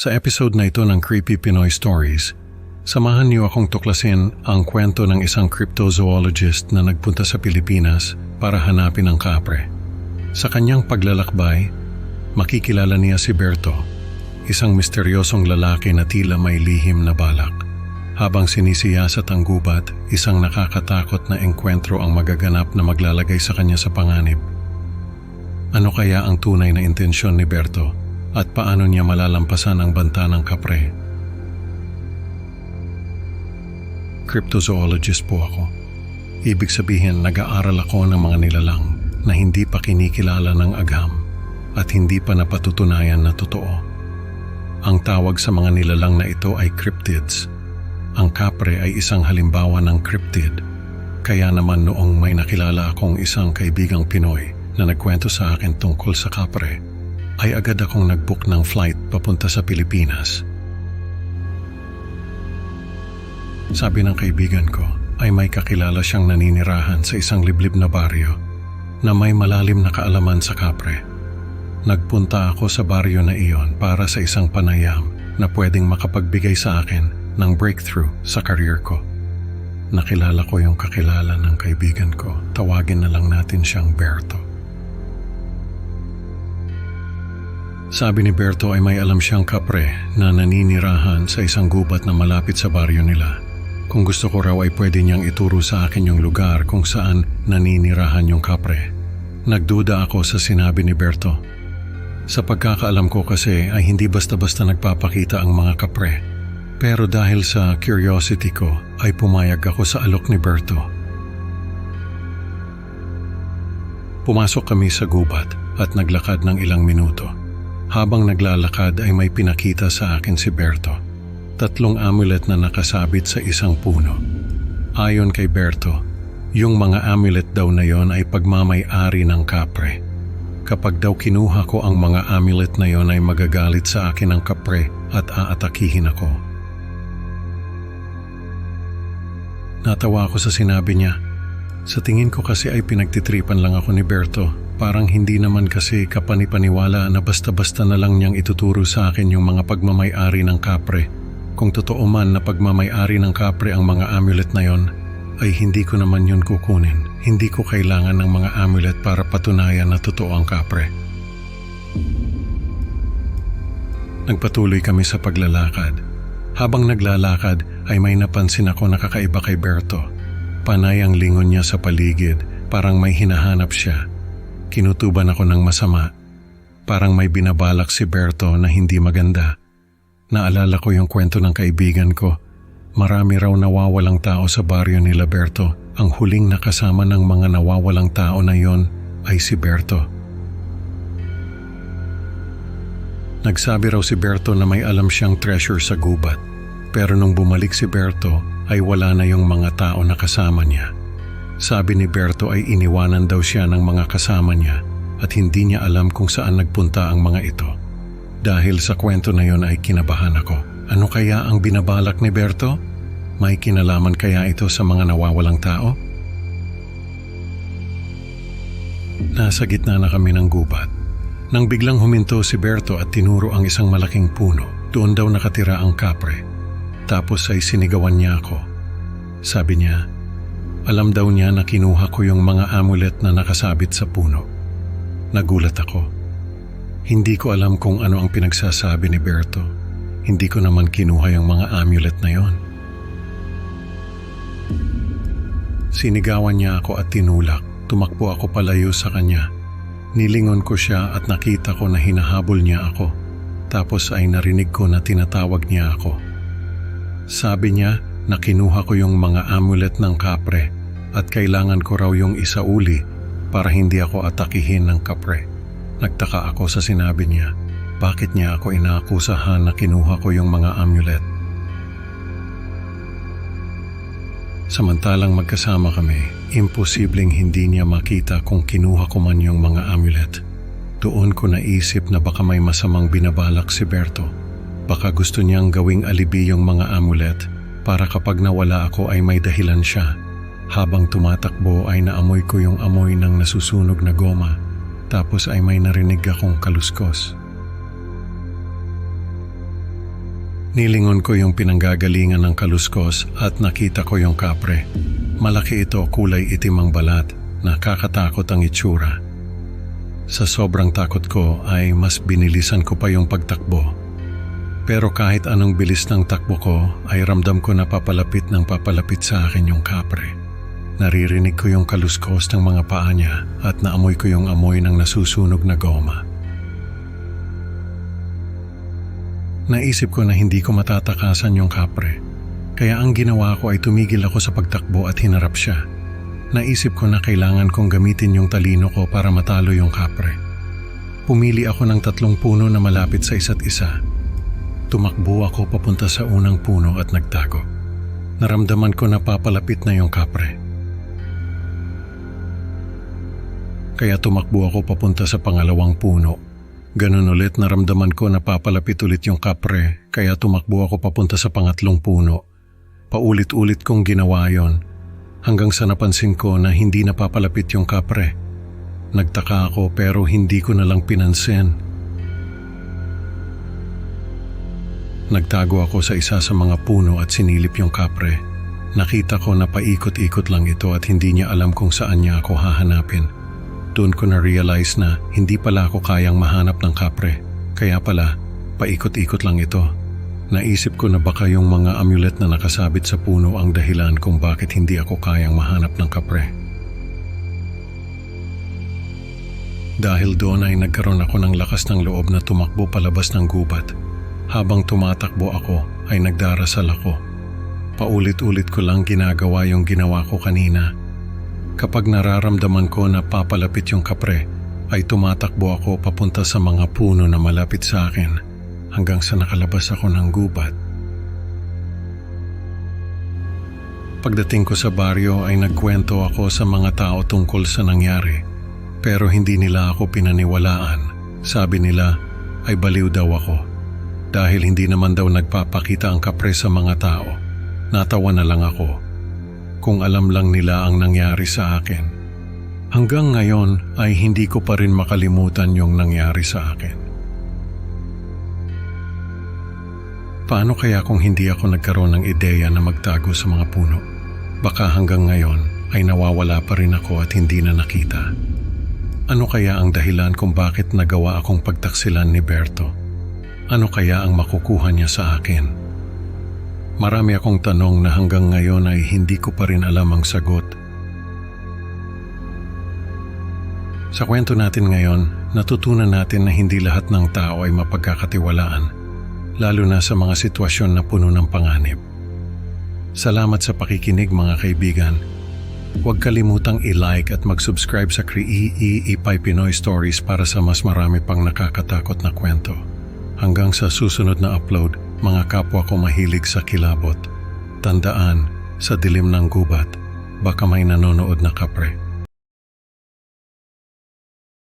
Sa episode na ito ng Creepy Pinoy Stories, samahan niyo akong tuklasin ang kwento ng isang cryptozoologist na nagpunta sa Pilipinas para hanapin ang kapre. Sa kanyang paglalakbay, makikilala niya si Berto, isang misteryosong lalaki na tila may lihim na balak. Habang sinisiyasat ang gubat, isang nakakatakot na engkwentro ang magaganap na maglalagay sa kanya sa panganib. Ano kaya ang tunay na intensyon ni Berto? At paano niya malalampasan ang banta ng kapre? Cryptozoologist po ako. Ibig sabihin, nag-aaral ako ng mga nilalang na hindi pa kinikilala ng agham at hindi pa napatutunayan na totoo. Ang tawag sa mga nilalang na ito ay cryptids. Ang kapre ay isang halimbawa ng cryptid. Kaya naman noong may nakilala akong isang kaibigang Pinoy na nagkwento sa akin tungkol sa kapre, ay agad akong nag-book ng flight papunta sa Pilipinas. Sabi ng kaibigan ko ay may kakilala siyang naninirahan sa isang liblib na baryo na may malalim na kaalaman sa kapre. Nagpunta ako sa baryo na iyon para sa isang panayam na pwedeng makapagbigay sa akin ng breakthrough sa career ko. Nakilala ko yung kakilala ng kaibigan ko. Tawagin na lang natin siyang Berto. Sabi ni Berto ay may alam siyang kapre na naninirahan sa isang gubat na malapit sa baryo nila. Kung gusto ko raw ay pwede niyang ituro sa akin yung lugar kung saan naninirahan yung kapre. Nagduda ako sa sinabi ni Berto. Sa pagkakaalam ko kasi ay hindi basta-basta nagpapakita ang mga kapre. Pero dahil sa curiosity ko ay pumayag ako sa alok ni Berto. Pumasok kami sa gubat at naglakad ng ilang minuto. Habang naglalakad ay may pinakita sa akin si Berto. 3 amulet na nakasabit sa isang puno. Ayon kay Berto, yung mga amulet daw na yon ay pagmamay-ari ng kapre. Kapag daw kinuha ko ang mga amulet na yon ay magagalit sa akin ang kapre at aatakihin ako. Natawa ako sa sinabi niya. Sa tingin ko kasi ay pinagtitripan lang ako ni Berto. Parang hindi naman kasi kapanipaniwala na basta-basta na lang niyang ituturo sa akin yung mga pagmamay-ari ng kapre. Kung totoo man na pagmamay-ari ng kapre ang mga amulet na yon, ay hindi ko naman yun kukunin. Hindi ko kailangan ng mga amulet para patunayan na totoo ang kapre. Nagpatuloy kami sa paglalakad. Habang naglalakad ay may napansin ako na kakaiba kay Berto. Panay ang lingon niya sa paligid, parang may hinahanap siya. Kinutuban ako ng masama. Parang may binabalak si Berto na hindi maganda. Naalala ko yung kwento ng kaibigan ko. Marami raw nawawalang tao sa baryo nila Berto. Ang huling nakasama ng mga nawawalang tao na yon ay si Berto. Nagsabi raw si Berto na may alam siyang treasure sa gubat. Pero nung bumalik si Berto ay wala na yung mga tao na kasama niya. Sabi ni Berto ay iniwanan daw siya ng mga kasama niya at hindi niya alam kung saan nagpunta ang mga ito. Dahil sa kwento na yon ay kinabahan ako. Ano kaya ang binabalak ni Berto? May kinalaman kaya ito sa mga nawawalang tao? Nasa gitna na kami ng gubat. Nang biglang huminto si Berto at tinuro ang isang malaking puno, doon daw nakatira ang kapre. Tapos ay sinigawan niya ako. Sabi niya, alam daw niya na kinuha ko yung mga amulet na nakasabit sa puno. Nagulat ako. Hindi ko alam kung ano ang pinagsasabi ni Berto. Hindi ko naman kinuha yung mga amulet na yon. Sinigawan niya ako at tinulak. Tumakbo ako palayo sa kanya. Nilingon ko siya at nakita ko na hinahabol niya ako. Tapos ay narinig ko na tinatawag niya ako. Sabi niya na kinuha ko yung mga amulet ng kapre at kailangan ko raw yung isauli para hindi ako atakihin ng kapre. Nagtaka ako sa sinabi niya. Bakit niya ako inaakusahan na kinuha ko yung mga amulet? Samantalang magkasama kami, imposibleng hindi niya makita kung kinuha ko man yung mga amulet. Doon ko naisip na baka may masamang binabalak si Berto. Baka gusto niyang gawing alibi yung mga amulet para kapag nawala ako ay may dahilan siya. Habang tumatakbo ay naamoy ko yung amoy ng nasusunog na goma. Tapos ay may narinig akong kaluskos. Nilingon ko yung pinanggagalingan ng kaluskos at nakita ko yung kapre. Malaki ito, kulay itim ang balat, nakakatakot ang itsura. Sa sobrang takot ko ay mas binilisan ko pa yung pagtakbo. Pero kahit anong bilis ng takbo ko ay ramdam ko na papalapit sa akin yung kapre. Naririnig ko yung kaluskos ng mga paa niya at naamoy ko yung amoy ng nasusunog na goma. Naisip ko na hindi ko matatakasan yung kapre. Kaya ang ginawa ko ay tumigil ako sa pagtakbo at hinarap siya. Naisip ko na kailangan kong gamitin yung talino ko para matalo yung kapre. Pumili ako ng 3 puno na malapit sa isa't isa. Tumakbo ako papunta sa unang puno at nagtago. Naramdaman ko na papalapit na yung kapre. Kaya tumakbo ako papunta sa pangalawang puno. Ganun ulit, naramdaman ko na papalapit ulit yung kapre, kaya tumakbo ako papunta sa pangatlong puno. Paulit-ulit kong ginawa yon, hanggang sa napansin ko na hindi napapalapit yung kapre. Nagtaka ako pero hindi ko na lang pinansin. Nagtago ako sa isa sa mga puno at sinilip yung kapre. Nakita ko na paikot-ikot lang ito at hindi niya alam kung saan niya ako hahanapin. Doon ko na-realize na hindi pala ako kayang mahanap ng kapre. Kaya pala, paikot-ikot lang ito. Naisip ko na baka yung mga amulet na nakasabit sa puno ang dahilan kung bakit hindi ako kayang mahanap ng kapre. Dahil doon ay nagkaroon ako ng lakas ng loob na tumakbo palabas ng gubat. Habang tumatakbo ako ay nagdarasal ako. Paulit-ulit ko lang ginagawa yung ginawa ko kanina. Kapag nararamdaman ko na papalapit yung kapre, ay tumatakbo ako papunta sa mga puno na malapit sa akin hanggang sa nakalabas ako ng gubat. Pagdating ko sa baryo ay nagkwento ako sa mga tao tungkol sa nangyari, pero hindi nila ako pinaniwalaan. Sabi nila ay baliw daw ako. Dahil hindi naman daw nagpapakita ang kapre sa mga tao, natawa na lang ako. Kung alam lang nila ang nangyari sa akin. Hanggang ngayon ay hindi ko pa rin makalimutan yung nangyari sa akin. Paano kaya kung hindi ako nagkaroon ng ideya na magtago sa mga puno? Baka hanggang ngayon ay nawawala pa rin ako at hindi na nakita. Ano kaya ang dahilan kung bakit nagawa akong pagtaksilan ni Berto? Ano kaya ang makukuha niya sa akin? Marami akong tanong na hanggang ngayon ay hindi ko pa rin alam ang sagot. Sa kwento natin ngayon, natutunan natin na hindi lahat ng tao ay mapagkakatiwalaan, lalo na sa mga sitwasyon na puno ng panganib. Salamat sa pakikinig mga kaibigan. Huwag kalimutang i-like at mag-subscribe sa Ipay Pinoy Stories para sa mas marami pang nakakatakot na kwento. Hanggang sa susunod na upload, mga kapwa ko mahilig sa kilabot. Tandaan, sa dilim ng gubat, baka may nanonood na kapre.